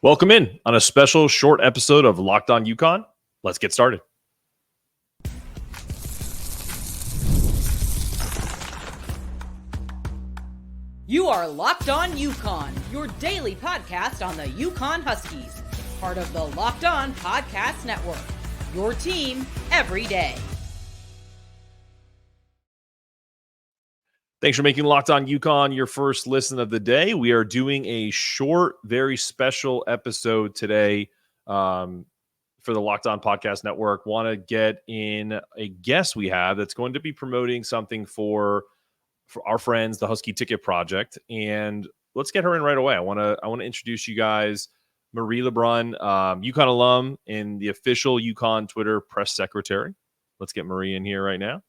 Welcome in on a special short episode of Locked On UConn. Let's get started. You are Locked On UConn, your daily podcast on the UConn Huskies, part of the Locked On Podcast Network, your team every day. Thanks for making Locked On UConn your first listen of the day. We are doing a short, very special episode today for the Locked On Podcast Network. Want to get in a guest we have that's going to be promoting something for our friends, the Husky Ticket Project. And let's get her in right away. I want to introduce you guys Marie LeBrun, UConn alum and the official UConn Twitter press secretary. Let's get Marie in here right now.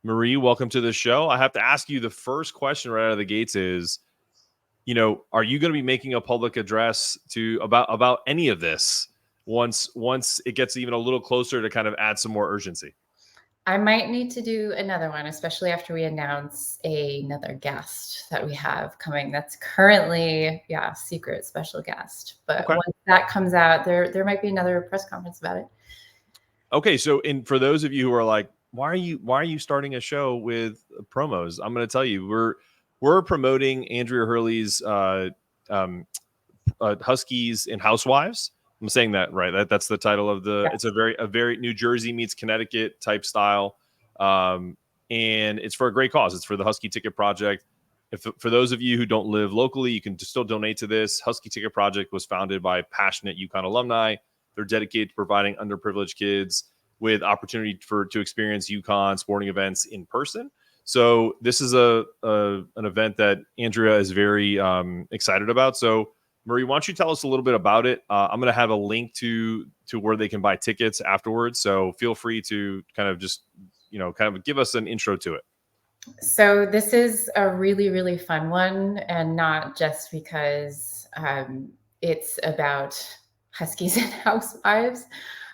Marie, welcome to the show. I have to ask you the first question right out of the gates is, are you going to be making a public address about any of this once it gets even a little closer to kind of add some more urgency? I might need to do another one, especially after we announce another guest that we have coming. That's currently, secret special guest. But okay. Once that comes out, there might be another press conference about it. Okay, so for those of you who are like, why are you starting a show with promos? I'm going to tell you, we're promoting Andrea Hurley's Huskies and Housewives. I'm saying that right. That's the title of the. Yeah. It's a very New Jersey meets Connecticut type style, and it's for a great cause. It's for the Husky Ticket Project. For those of you who don't live locally, you can still donate to this. Husky Ticket Project was founded by passionate UConn alumni. They're dedicated to providing underprivileged kids with opportunity to experience UConn sporting events in person. So this is an event that Andrea is very excited about. So Marie, why don't you tell us a little bit about it? I'm going to have a link to where they can buy tickets afterwards. So feel free to kind of just, give us an intro to it. So this is a really, really fun one, and not just because it's about Huskies and Housewives.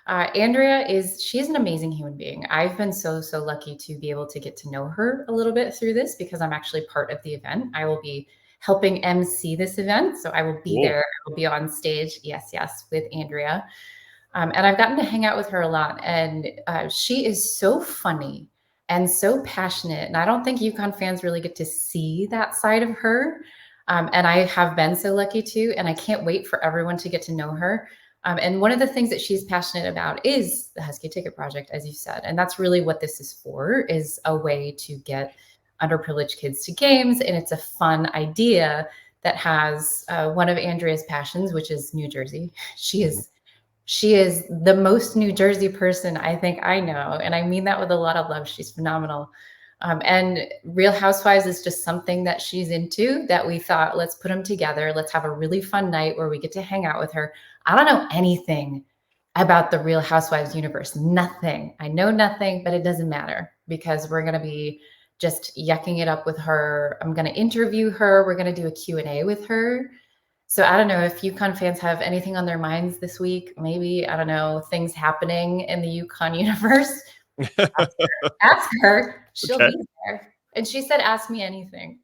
Andrea she's an amazing human being. I've been so lucky to be able to get to know her a little bit through this because I'm actually part of the event. I will be helping MC this event. So I will be there. I will be on stage. Yes, with Andrea. And I've gotten to hang out with her a lot. And she is so funny and so passionate. And I don't think UConn fans really get to see that side of her. And I have been so lucky to, and I can't wait for everyone to get to know her. And one of the things that she's passionate about is the Husky Ticket Project, as you said. And that's really what this is for, is a way to get underprivileged kids to games. And it's a fun idea that has one of Andrea's passions, which is New Jersey. She is the most New Jersey person I think I know. And I mean that with a lot of love. She's phenomenal. And Real Housewives is just something that she's into, that we thought, let's put them together. Let's have a really fun night where we get to hang out with her. I don't know anything about the Real Housewives universe. Nothing. I know nothing, but it doesn't matter because we're going to be just yucking it up with her. I'm going to interview her. We're going to do a Q&A with her. So I don't know if UConn fans have anything on their minds this week. Maybe, I don't know, things happening in the UConn universe. Ask her. She'll be there. And she said, ask me anything.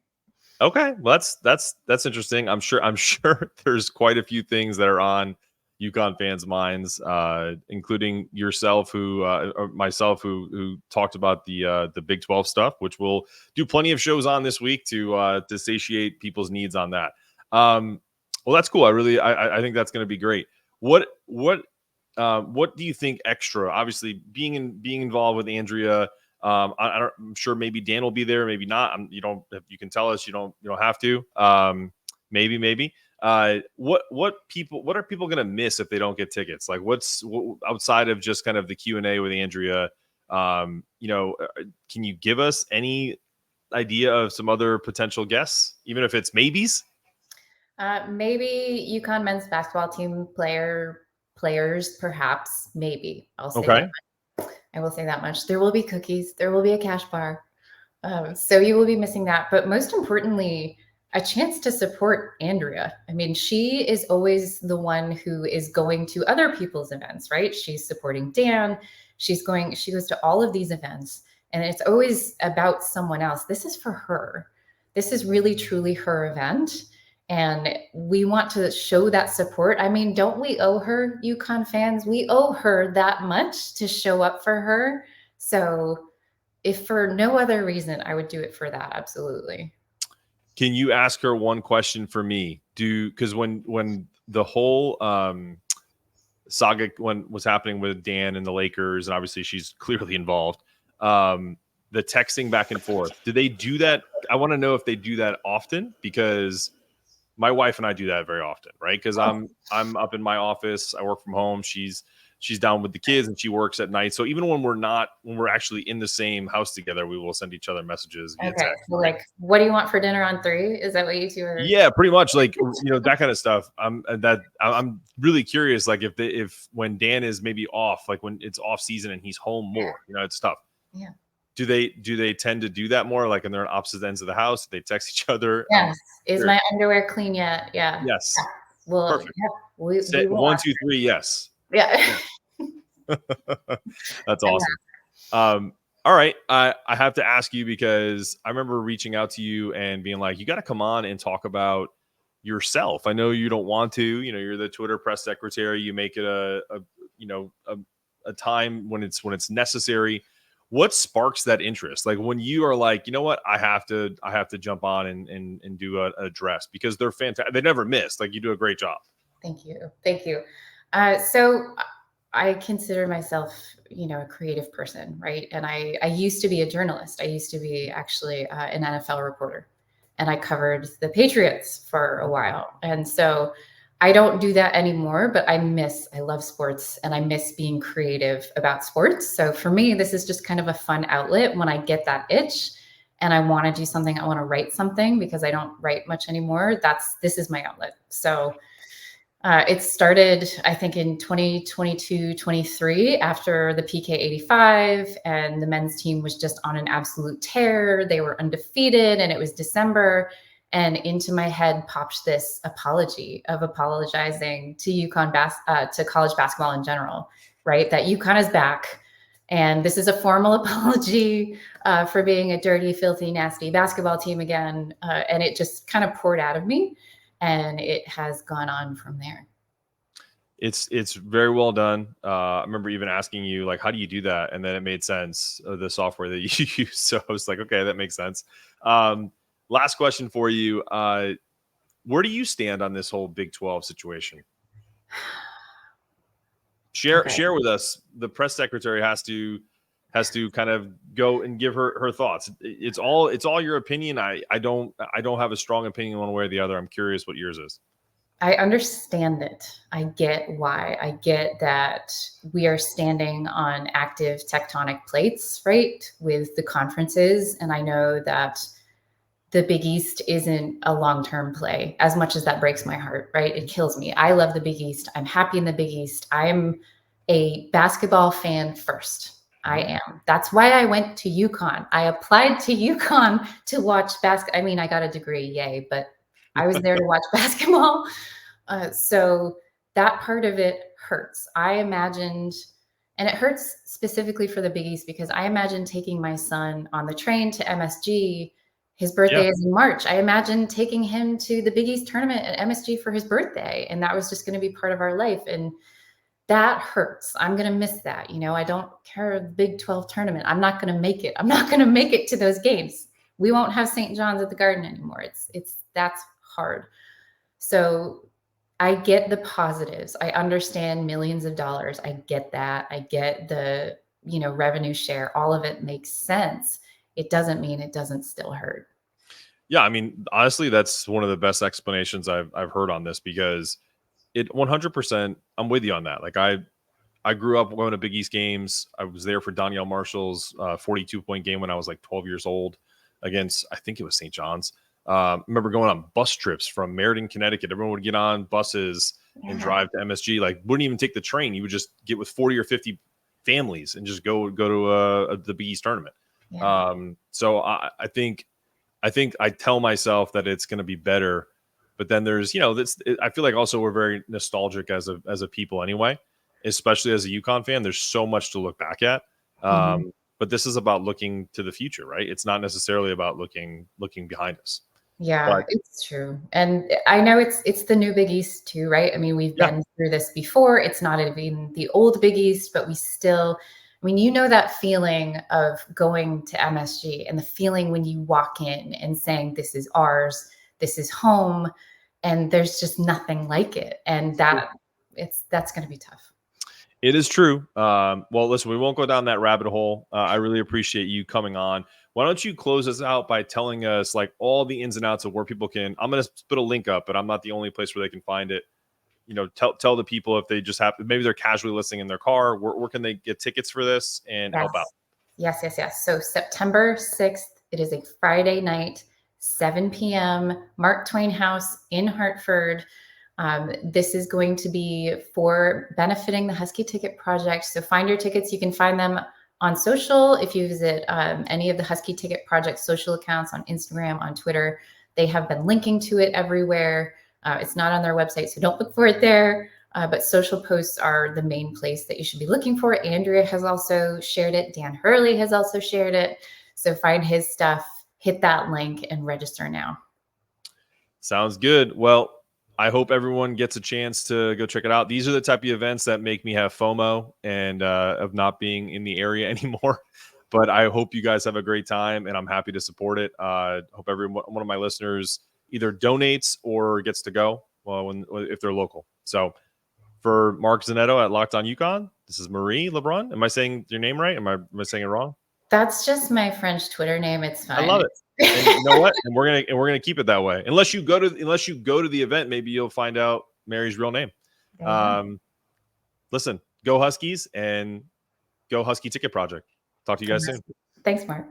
Okay. Well, that's interesting. I'm sure there's quite a few things that are on UConn fans' minds, including yourself, or myself, who talked about the Big 12 stuff, which we'll do plenty of shows on this week to satiate people's needs on that. Well, that's cool. I think that's going to be great. What do you think extra? Obviously, being involved with Andrea, I'm sure maybe Dan will be there, maybe not. You can tell us. You don't have to. Maybe. What are people going to miss if they don't get tickets? Like what's outside of just kind of the Q&A with Andrea? Can you give us any idea of some other potential guests, even if it's maybes? Maybe UConn men's basketball team players, perhaps. Maybe I'll say okay. that much. I will say that much. There will be cookies. There will be a cash bar. So you will be missing that. But most importantly, a chance to support Andrea. I mean, she is always the one who is going to other people's events, right? She's supporting Dan. She goes to all of these events, and it's always about someone else. This is for her. This is really, truly her event. And we want to show that support. I mean, don't we owe her, UConn fans? We owe her that much to show up for her. So if for no other reason, I would do it for that. Absolutely. Can you ask her one question for me? Because when the whole saga when was happening with Dan and the Lakers, and obviously she's clearly involved, the texting back and forth, do they do that? I want to know if they do that often, because my wife and I do that very often, right? Because I'm up in my office, I work from home. She's down with the kids and she works at night. So even when we're actually in the same house together, we will send each other messages via Okay. text. So Right? like, what do you want for dinner on 3? Is that what you two are? Yeah, pretty much, like, that kind of stuff. I'm really curious, like if when Dan is maybe off, like when it's off season and he's home more, it's tough. Yeah. Do they tend to do that more, like, and they're on opposite ends of the house? They text each other. Yes. Is my underwear clean yet? Yeah. Yes. Well, Perfect. yeah, we will. 1, 2, 3. Yes. Yeah. That's awesome. All right. I have to ask you, because I remember reaching out to you and being like, you got to come on and talk about yourself. I know you don't want to, you're the Twitter press secretary. You make it a time when it's necessary. What sparks that interest? Like when you are like, you know what, I have to jump on and do an address, because they're fantastic. They never miss. Like, you do a great job. Thank you. So I consider myself, a creative person, right? And I used to be a journalist. I used to be actually an NFL reporter, and I covered the Patriots for a while. And so I don't do that anymore, but I love sports, and I miss being creative about sports. So for me, this is just kind of a fun outlet when I get that itch and I want to do something. I want to write something, because I don't write much anymore. This is my outlet. So it started, I think, in 2022, 23, after the PK 85, and the men's team was just on an absolute tear. They were undefeated, and it was December. And into my head popped this apology of apologizing to to college basketball in general, right? That UConn is back. And this is a formal apology for being a dirty, filthy, nasty basketball team again. And it just kind of poured out of me. And it has gone on from there. It's very well done. I remember even asking you, like, how do you do that? And then it made sense, the software that you use. So I was like, okay, that makes sense. Last question for you. Where do you stand on this whole Big 12 situation? Share with us. The press secretary has to kind of go and give her thoughts. It's all your opinion. I don't have a strong opinion one way or the other. I'm curious what yours is. I understand it. I get why. I get that we are standing on active tectonic plates, right, with the conferences. And I know that the Big East isn't a long-term play, as much as that breaks my heart, right? It kills me. I love the Big East. I'm happy in the Big East. I'm a basketball fan first. I am. That's why I went to UConn. I applied to UConn to watch basketball. I mean, I got a degree, yay, but I was there to watch basketball. So that part of it hurts. I imagined, and it hurts specifically for the Big East, because I imagined taking my son on the train to MSG. His birthday is in March. I imagined taking him to the Big East tournament at MSG for his birthday. And that was just going to be part of our life. And that hurts. I'm going to miss that. I don't care the Big 12 tournament. I'm not going to make it. I'm not going to make it to those games. We won't have St. John's at the Garden anymore. That's hard. So I get the positives. I understand millions of dollars. I get that. I get the, revenue share. All of it makes sense. It doesn't mean it doesn't still hurt. Yeah, I mean, honestly, that's one of the best explanations I've heard on this, because it 100%. I'm with you on that. Like, I grew up going to Big East games. I was there for Danielle Marshall's 42-point game when I was like 12 years old against, I think it was St. John's. I remember going on bus trips from Meriden, Connecticut. Everyone would get on buses and drive to MSG. Like, wouldn't even take the train. You would just get with 40 or 50 families and just go to the Big East tournament. Yeah. So I think I tell myself that it's going to be better, but then there's, I feel like also we're very nostalgic as a people anyway, especially as a UConn fan. There's so much to look back at. But this is about looking to the future, right? It's not necessarily about looking behind us. Yeah, But it's true. And I know it's the new Big East too, right? I mean, we've yeah, been through this before. It's not even the old Big East, but we still, I mean, you know that feeling of going to MSG and the feeling when you walk in and saying, this is ours, this is home, and there's just nothing like it. And that's going to be tough. it is true. Well, listen, we won't go down that rabbit hole. I really appreciate you coming on. Why don't you close us out by telling us like all the ins and outs of where people can? I'm going to put a link up, but I'm not the only place where they can find it. Tell the people if they just have maybe they're casually listening in their car. Where can they get tickets for this and Yes. help out? Yes. So September 6th, it is a Friday night, 7 p.m., Mark Twain House in Hartford. This is going to be for benefiting the Husky Ticket Project. So find your tickets. You can find them on social. If you visit any of the Husky Ticket Project social accounts on Instagram, on Twitter, they have been linking to it everywhere. It's not on their website, so don't look for it there. But social posts are the main place that you should be looking for. Andrea has also shared it. Dan Hurley has also shared it. So find his stuff, hit that link, and register now. Sounds good. Well, I hope everyone gets a chance to go check it out. These are the type of events that make me have FOMO and of not being in the area anymore. But I hope you guys have a great time, and I'm happy to support it. Hope every one of my listeners either donates or gets to go if they're local. So for Mark Zanetto at Locked On Yukon, this is Marie LeBrun. Am I saying your name right? Am I saying it wrong? That's just my French Twitter name. It's I fine. love it. And you know what? And we're gonna keep it that way. Unless you go to the event, maybe you'll find out Mary's real name. There you go. Listen, go Huskies and go Husky Ticket Project. Talk to you guys soon. Thanks, Mark.